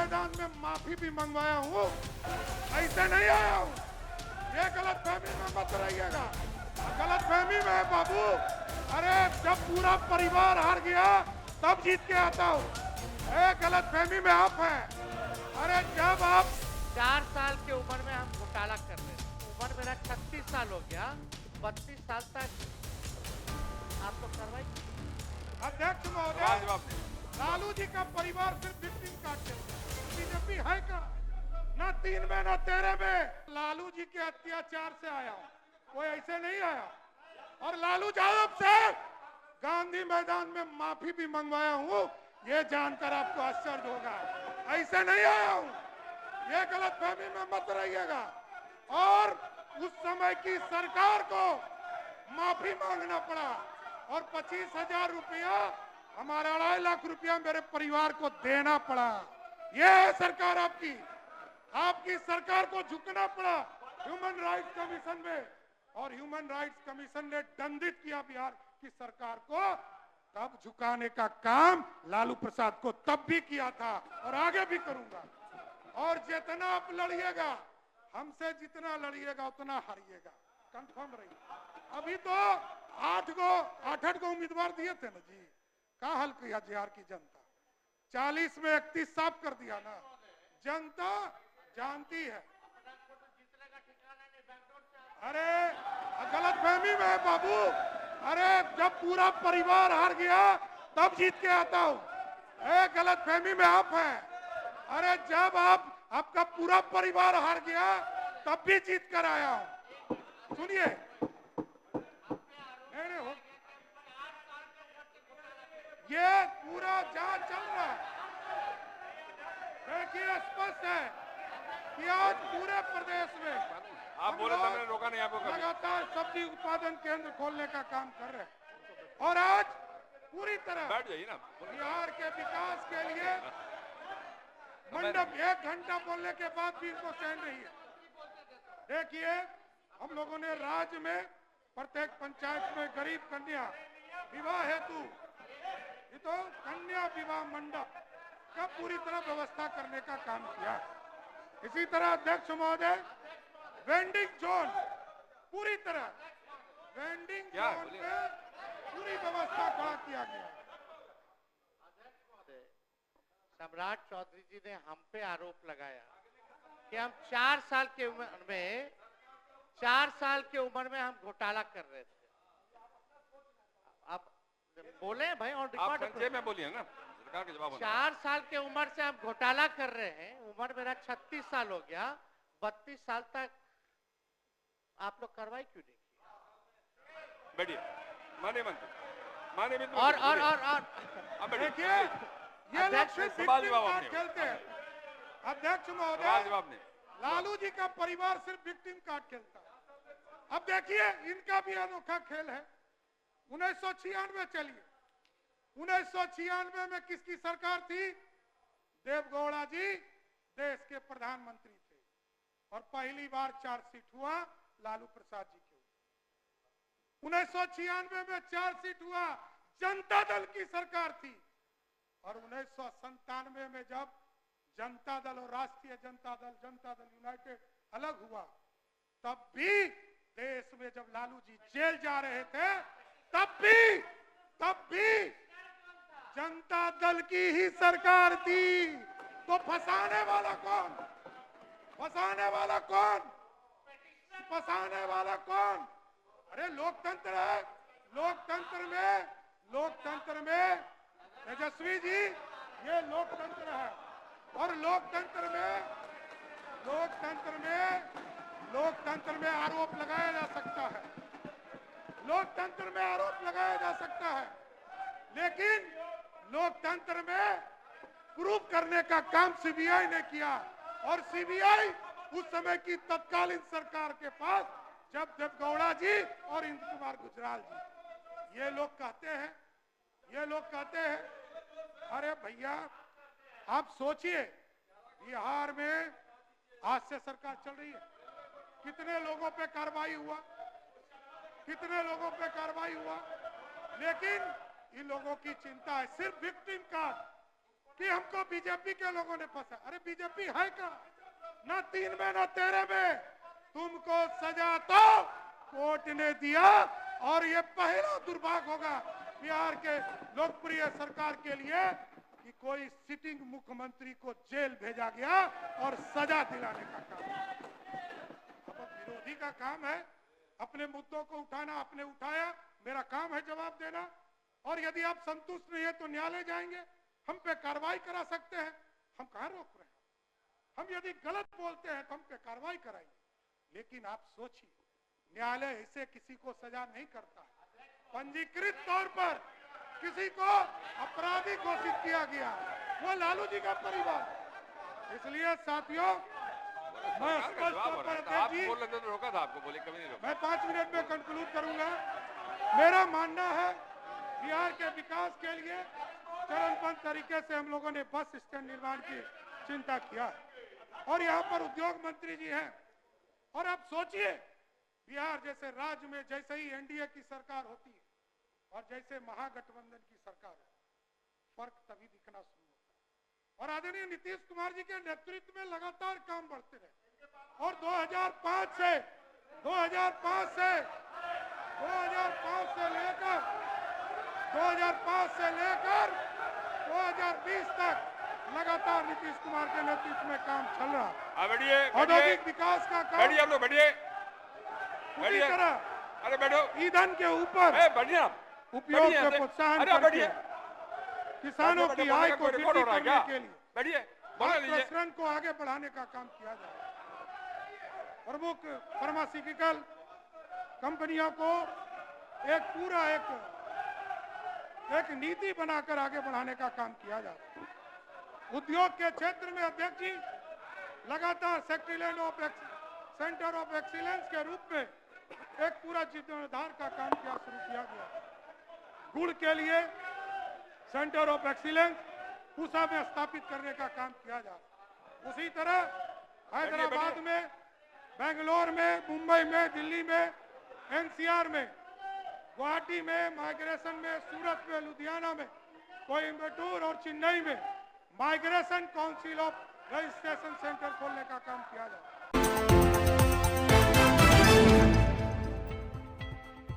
मैदान में माफी भी मंगवाया हूँ, ऐसे नहीं आया हूँ। ये गलतफहमी में मत रहिएगा, गलतफहमी में है बाबू। अरे जब पूरा परिवार हार गया तब जीत के आता हूँ, गलतफहमी में आप हैं। अरे जब आप 4 साल की उम्र में हम घोटाला कर रहे थे, उम्र मेरा 36 साल हो गया, 32 साल तक आप लोग कार्रवाई। अध्यक्ष महोदय, लालू जी का परिवार सिर्फ विक्टिम काटते, बीजेपी है का ना 3 में ना 13 में। लालू जी के अत्याचार से आया हूं, कोई ऐसे नहीं आया। और लालू यादव से गांधी मैदान में माफी भी मंगवाया हूं, ये जानकर आपको आश्चर्य होगा। ऐसे नहीं आया हूं, ये गलतफहमी में मत रहिएगा। और उस समय की सरकार को माफी मांगना पड़ा और 25,000 रुपया, हमारा 2.5 लाख रुपया मेरे परिवार को देना पड़ा। ये है सरकार आपकी। आपकी सरकार को झुकना पड़ा ह्यूमन राइट्स कमीशन में, और ह्यूमन राइट्स कमीशन ने दंडित किया बिहार की सरकार को। तब झुकाने का काम लालू प्रसाद को तब भी किया था और आगे भी करूंगा। और जितना आप लड़िएगा, हमसे जितना लड़िएगा उतना हारिएगा, कंफर्म रहिए। अभी तो 8 गो उम्मीदवार दिए थे ना जी, क्या हल किया बिहार की जनता? 40 में 31 साफ कर दिया ना, जनता जानती है। अरे गलतफहमी में है बाबू। अरे जब पूरा परिवार हार गया तब जीत के आता हूँ, गलतफहमी में आप हैं। अरे जब आपका पूरा परिवार हार गया तब भी जीत कर आया हूँ। सुनिए, ये पूरा जांच चल रहा है। देखिए स्पष्ट है कि आज पूरे प्रदेश में आप बोले तो मैंने रोका नहीं आपको कभी। लगातार सब्जी उत्पादन केंद्र खोलने का काम कर रहे हैं और आज पूरी तरह बैठ जाइए ना। बिहार के विकास के लिए मंडप 1 घंटा बोलने के बाद भी इनको चैन नहीं है। देखिए, हम लोगों ने राज्य में प्रत्येक पंचायत में गरीब कन्या विवाह हेतु तो कन्या विवाह मंडप का पूरी तरह व्यवस्था करने का काम किया। इसी तरह अध्यक्ष महोदय, वेंडिंग जोन पूरी तरह वेंडिंग जोन पे पूरी व्यवस्था खड़ा किया गया। सम्राट चौधरी जी ने हम पे आरोप लगाया कि हम 4 साल की उम्र में हम घोटाला कर रहे थे। आप बोले भाई और आप संक्षेप में बोलिए ना, सरकार के जवाब। 4 साल की उम्र से हम घोटाला कर रहे हैं, उम्र मेरा 36 साल हो गया, 32 साल तक आप लोग कार्रवाई क्यों नहीं की? बैठिए माननीय मंत्री, माननीय मित्र। और देखिए, ये लोग सिर्फ विक्टिम कार्ड खेलते हैं। अध्यक्ष महोदय, लालू जी का परिवार सिर्फ विक्टिम कार्ड खेलता है। अब देखिए, इनका भी अनोखा खेल है। 1996 चलिए, 1996 में किसकी सरकार थी? देवगौड़ा जी देश के प्रधानमंत्री थे और पहली बार चार्जशीट हुआ लालू प्रसाद जी के। 1996 में चार्जशीट हुआ, जनता दल की सरकार थी। और 1997 में जब जनता दल और राष्ट्रीय जनता दल यूनाइटेड अलग हुआ, तब भी देश में जब लालू जी जेल जा रहे थे, तब भी जनता दल की ही सरकार थी। तो फंसाने वाला कौन? फंसाने वाला कौन? फंसाने वाला कौन? अरे लोकतंत्र है, लोकतंत्र में तेजस्वी जी, ये लोकतंत्र है। और लोकतंत्र में आरोप लगाया जा सकता है, लोकतंत्र में आरोप लगाया जा सकता है, लेकिन लोकतंत्र में प्रूफ करने का काम सीबीआई ने किया। और सीबीआई उस समय की तत्कालीन सरकार के पास, जब देवगौड़ा जी और इंद्र कुमार गुजराल जी, ये लोग कहते हैं, अरे भैया आप सोचिए, बिहार में आज से सरकार चल रही है, कितने लोगों पे कार्रवाई हुआ, लेकिन इन लोगों की चिंता है सिर्फ विक्टिम कार्ड। कि हमको बीजेपी के लोगों ने फंसा। अरे बीजेपी है क्या? ना 3 में ना 13 में तुमको सजा तो कोर्ट ने दिया, और ये पहला दुर्भाग्य होगा बिहार के लोकप्रिय सरकार के लिए कि कोई सिटिंग मुख्यमंत्री को जेल भेजा गया और सजा दिलाने का काम। अब विरोधी का काम है अपने मुद्दों को उठाना, आपने उठाया, मेरा काम है जवाब देना। और यदि आप संतुष्ट नहीं है तो न्यायालय जाएंगे, हम पे कार्रवाई करा सकते हैं, हम कहां रोक रहे हैं। हम यदि गलत बोलते हैं तो हम पे कार्रवाई कराएंगे, लेकिन आप सोचिए न्यायालय ऐसे किसी को सजा नहीं करता है। पंजीकृत तौर पर किसी को अपराधी घोषित किया गया, वो लालू जी का परिवार। इसलिए साथियों मैं स्पष्ट तौर पर आप बोल रहे थे तो रोका था आपको, बोले कभी नहीं रोका। मैं 5 मिनट में कंक्लूड करूंगा। मेरा मानना है बिहार के विकास के लिए चरणबद्ध तरीके से हम लोगों ने बस स्टैंड निर्माण की चिंता किया है, और यहाँ पर उद्योग मंत्री जी हैं। और आप सोचिए बिहार जैसे राज्य में जैसे ही एनडीए की सरकार होती है और जैसे महागठबंधन की सरकार है, फर्क तभी दिखना शुरू होता है। और आदरणीय नीतीश कुमार जी के नेतृत्व में लगातार काम बढ़ते रहे, और 2005 से लेकर 2020 तक लगातार नीतीश कुमार के नेतृत्व में काम चल रहा है। बैठिए, औद्योगिक विकास का काम बैठिए, आप लोग बैठिए, पूरी तरह अरे बैठो, ईंधन के ऊपर बैठिए आप, उपयोग के प्रोत्साहन करके किसानों की आय को वृद्धि करने के लिए बैठिए, बोला लीजिए। प्रसरण को आगे बढ़ाने का काम किया जा रहा है। प्रमुख फार्मास्यूटिकल कंपनियों को एक नीति बनाकर आगे बढ़ाने का काम किया जा रहा है। उद्योग के क्षेत्र में अध्यक्ष जी लगातार सेंटर ऑफ एक्सीलेंस के रूप में एक पूरा जीर्णोद्धार का काम शुरू किया गया। गुड़ के लिए सेंटर ऑफ एक्सीलेंस पूसा में स्थापित करने का काम किया जा रहा है। उसी तरह हैदराबाद में, बेंगलोर में, मुंबई में, दिल्ली में, एनसीआर में, गुवाहाटी में, माइग्रेशन में, सूरत में, लुधियाना में, कोयम्बटूर और चेन्नई में migration council of registration centre खोलने का काम किया जा रहा है।